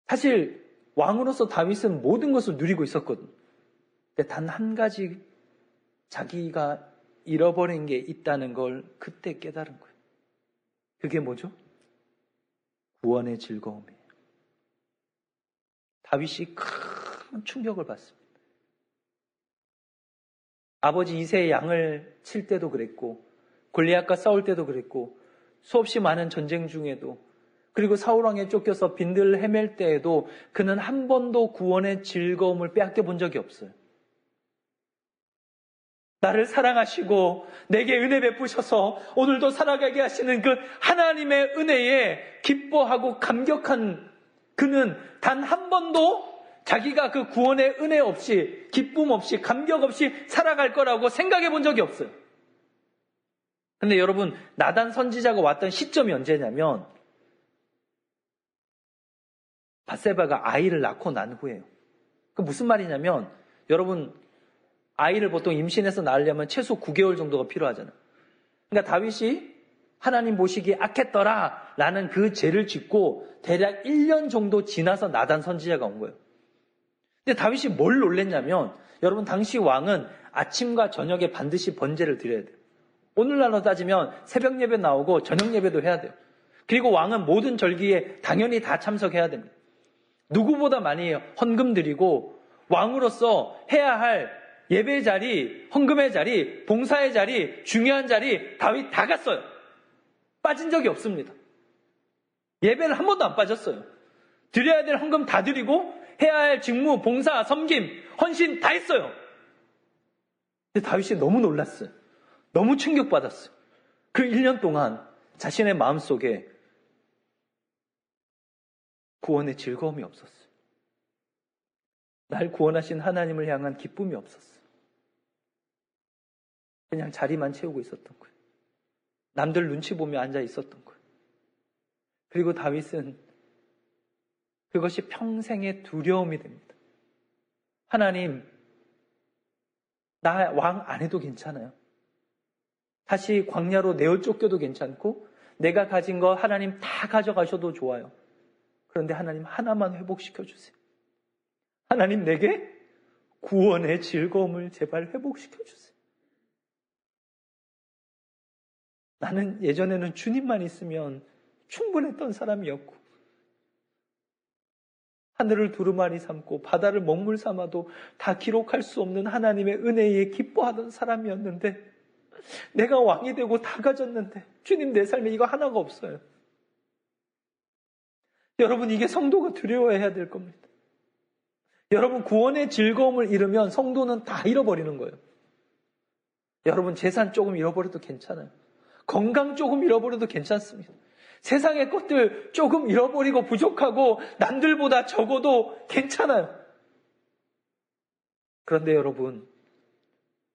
사실 왕으로서 다윗은 모든 것을 누리고 있었거든. 근데 단 한 가지 자기가 잃어버린 게 있다는 걸 그때 깨달은 거예요. 그게 뭐죠? 구원의 즐거움이에요. 다윗이 큰 충격을 받습니다. 아버지 이새의 양을 칠 때도 그랬고 골리앗과 싸울 때도 그랬고 수없이 많은 전쟁 중에도 그리고 사울왕에 쫓겨서 빈들 헤맬 때에도 그는 한 번도 구원의 즐거움을 빼앗겨 본 적이 없어요. 나를 사랑하시고 내게 은혜 베푸셔서 오늘도 살아가게 하시는 그 하나님의 은혜에 기뻐하고 감격한 그는 단 한 번도 자기가 그 구원의 은혜 없이 기쁨 없이 감격 없이 살아갈 거라고 생각해 본 적이 없어요. 근데 여러분, 나단 선지자가 왔던 시점이 언제냐면 밧세바가 아이를 낳고 난 후에요. 그 무슨 말이냐면 여러분, 아이를 보통 임신해서 낳으려면 최소 9개월 정도가 필요하잖아요. 그러니까 다윗이 하나님 보시기에 악했더라 라는 그 죄를 짓고 대략 1년 정도 지나서 나단 선지자가 온 거예요. 근데 다윗이 뭘 놀랬냐면 여러분, 당시 왕은 아침과 저녁에 반드시 번제를 드려야 돼요. 오늘날로 따지면 새벽 예배 나오고 저녁 예배도 해야 돼요. 그리고 왕은 모든 절기에 당연히 다 참석해야 됩니다. 누구보다 많이 헌금 드리고 왕으로서 해야 할 예배 자리, 헌금의 자리, 봉사의 자리, 중요한 자리 다윗 다 갔어요. 빠진 적이 없습니다. 예배를 한 번도 안 빠졌어요. 드려야 될 헌금 다 드리고 해야 할 직무, 봉사, 섬김, 헌신 다 했어요. 근데 다윗이 너무 놀랐어요. 너무 충격받았어요. 그 1년 동안 자신의 마음속에 구원의 즐거움이 없었어요. 날 구원하신 하나님을 향한 기쁨이 없었어요. 그냥 자리만 채우고 있었던 거예요. 남들 눈치 보며 앉아 있었던 거예요. 그리고 다윗은 그것이 평생의 두려움이 됩니다. 하나님, 나 왕 안 해도 괜찮아요. 다시 광야로 내어 쫓겨도 괜찮고 내가 가진 거 하나님 다 가져가셔도 좋아요. 그런데 하나님 하나만 회복시켜 주세요. 하나님, 내게 구원의 즐거움을 제발 회복시켜 주세요. 나는 예전에는 주님만 있으면 충분했던 사람이었고 하늘을 두루마리 삼고 바다를 먹물 삼아도 다 기록할 수 없는 하나님의 은혜에 기뻐하던 사람이었는데 내가 왕이 되고 다 가졌는데 주님, 내 삶에 이거 하나가 없어요. 여러분, 이게 성도가 두려워해야 될 겁니다. 여러분, 구원의 즐거움을 잃으면 성도는 다 잃어버리는 거예요. 여러분, 재산 조금 잃어버려도 괜찮아요. 건강 조금 잃어버려도 괜찮습니다. 세상의 것들 조금 잃어버리고 부족하고 남들보다 적어도 괜찮아요. 그런데 여러분,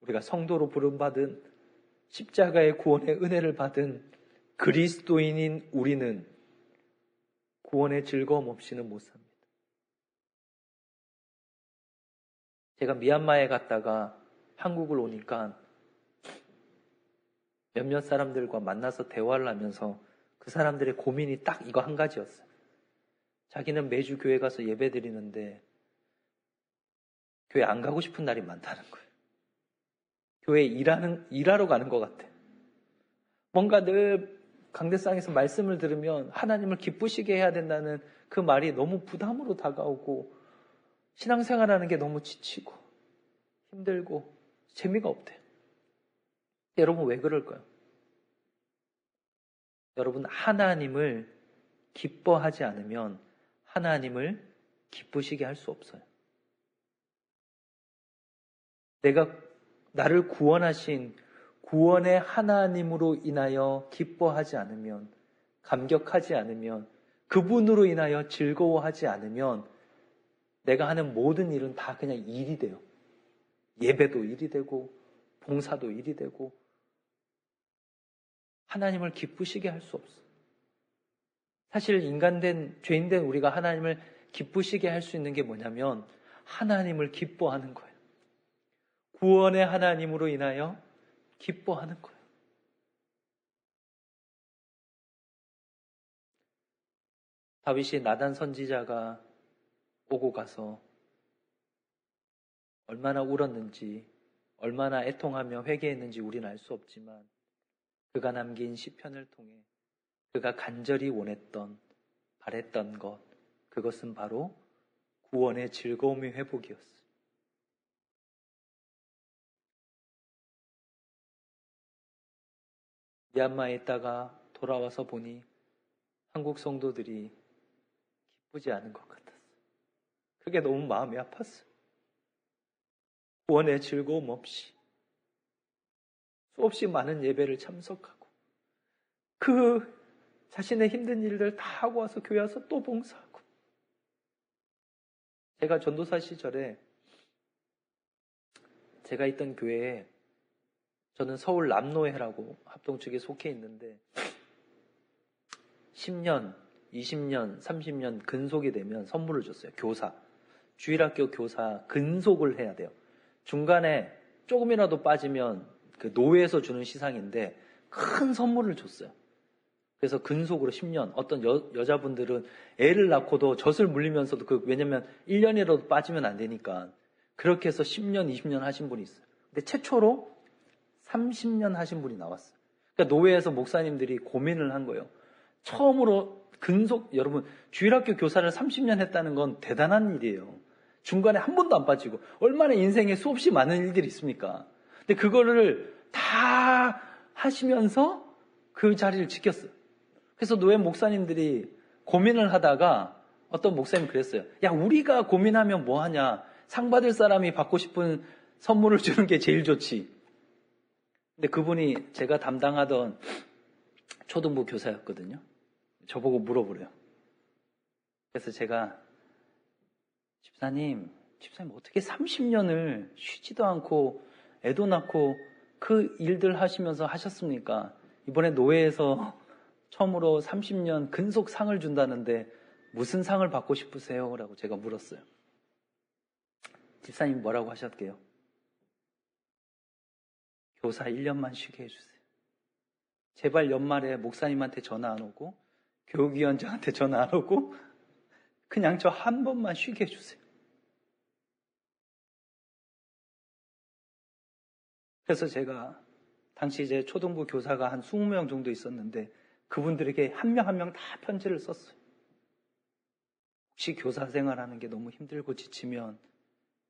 우리가 성도로 부름받은 십자가의 구원의 은혜를 받은 그리스도인인 우리는 구원의 즐거움 없이는 못 삽니다. 제가 미얀마에 갔다가 한국을 오니까 몇몇 사람들과 만나서 대화를 하면서 그 사람들의 고민이 딱 이거 한 가지였어요. 자기는 매주 교회 가서 예배 드리는데 교회 안 가고 싶은 날이 많다는 거예요. 교회 일하러 가는 것 같아. 뭔가 늘 강대상에서 말씀을 들으면 하나님을 기쁘시게 해야 된다는 그 말이 너무 부담으로 다가오고 신앙생활하는 게 너무 지치고 힘들고 재미가 없대요. 여러분 왜 그럴까요? 여러분 하나님을 기뻐하지 않으면 하나님을 기쁘시게 할 수 없어요. 내가 나를 구원하신 구원의 하나님으로 인하여 기뻐하지 않으면, 감격하지 않으면, 그분으로 인하여 즐거워하지 않으면 내가 하는 모든 일은 다 그냥 일이 돼요. 예배도 일이 되고 봉사도 일이 되고 하나님을 기쁘시게 할 수 없어요. 사실 인간된 죄인된 우리가 하나님을 기쁘시게 할 수 있는 게 뭐냐면 하나님을 기뻐하는 거예요. 구원의 하나님으로 인하여 기뻐하는 거예요. 다윗이 나단 선지자가 오고 가서 얼마나 울었는지, 얼마나 애통하며 회개했는지 우리는 알 수 없지만 그가 남긴 시편을 통해 그가 간절히 원했던, 바랬던 것, 그것은 바로 구원의 즐거움의 회복이었어요. 미얀마에 있다가 돌아와서 보니 한국 성도들이 기쁘지 않은 것 같았어요. 그게 너무 마음이 아팠어요. 구원의 즐거움 없이 수없이 많은 예배를 참석하고 그 자신의 힘든 일들 다 하고 와서 교회 와서 또 봉사하고. 제가 전도사 시절에 제가 있던 교회에 저는 서울 남노회라고 합동 측에 속해 있는데 10년, 20년, 30년 근속이 되면 선물을 줬어요. 교사. 주일학교 교사 근속을 해야 돼요. 중간에 조금이라도 빠지면 그 노회에서 주는 시상인데 큰 선물을 줬어요. 그래서 근속으로 10년. 어떤 여자분들은 애를 낳고도 젖을 물리면서도 왜냐면 1년이라도 빠지면 안 되니까 그렇게 해서 10년, 20년 하신 분이 있어요. 근데 최초로 30년 하신 분이 나왔어요. 그러니까 노회에서 목사님들이 고민을 한 거예요. 처음으로 근속, 여러분 주일학교 교사를 30년 했다는 건 대단한 일이에요. 중간에 한 번도 안 빠지고 얼마나 인생에 수없이 많은 일들이 있습니까? 근데 그거를 다 하시면서 그 자리를 지켰어요. 그래서 노회 목사님들이 고민을 하다가 어떤 목사님이 그랬어요. 야, 우리가 고민하면 뭐하냐. 상 받을 사람이 받고 싶은 선물을 주는 게 제일 좋지. 근데 그분이 제가 담당하던 초등부 교사였거든요. 저보고 물어보래요. 그래서 제가 집사님 어떻게 30년을 쉬지도 않고 애도 낳고 그 일들 하시면서 하셨습니까? 이번에 노회에서 처음으로 30년 근속 상을 준다는데 무슨 상을 받고 싶으세요? 라고 제가 물었어요. 집사님 뭐라고 하셨게요? 교사 1년만 쉬게 해주세요. 제발 연말에 목사님한테 전화 안 오고 교육위원장한테 전화 안 오고 그냥 저 한 번만 쉬게 해주세요. 그래서 제가 당시 이제 초등부 교사가 한 20명 정도 있었는데 그분들에게 한 명 한 명 다 편지를 썼어요. 혹시 교사 생활하는 게 너무 힘들고 지치면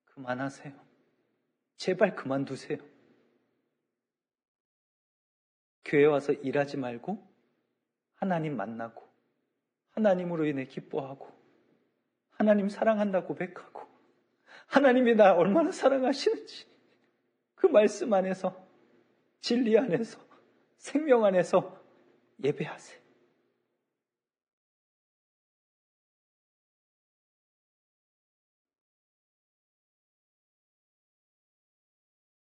그만하세요. 제발 그만두세요. 교회 와서 일하지 말고 하나님 만나고 하나님으로 인해 기뻐하고 하나님 사랑한다 고백하고 하나님이 나 얼마나 사랑하시는지 그 말씀 안에서 진리 안에서 생명 안에서 예배하세요.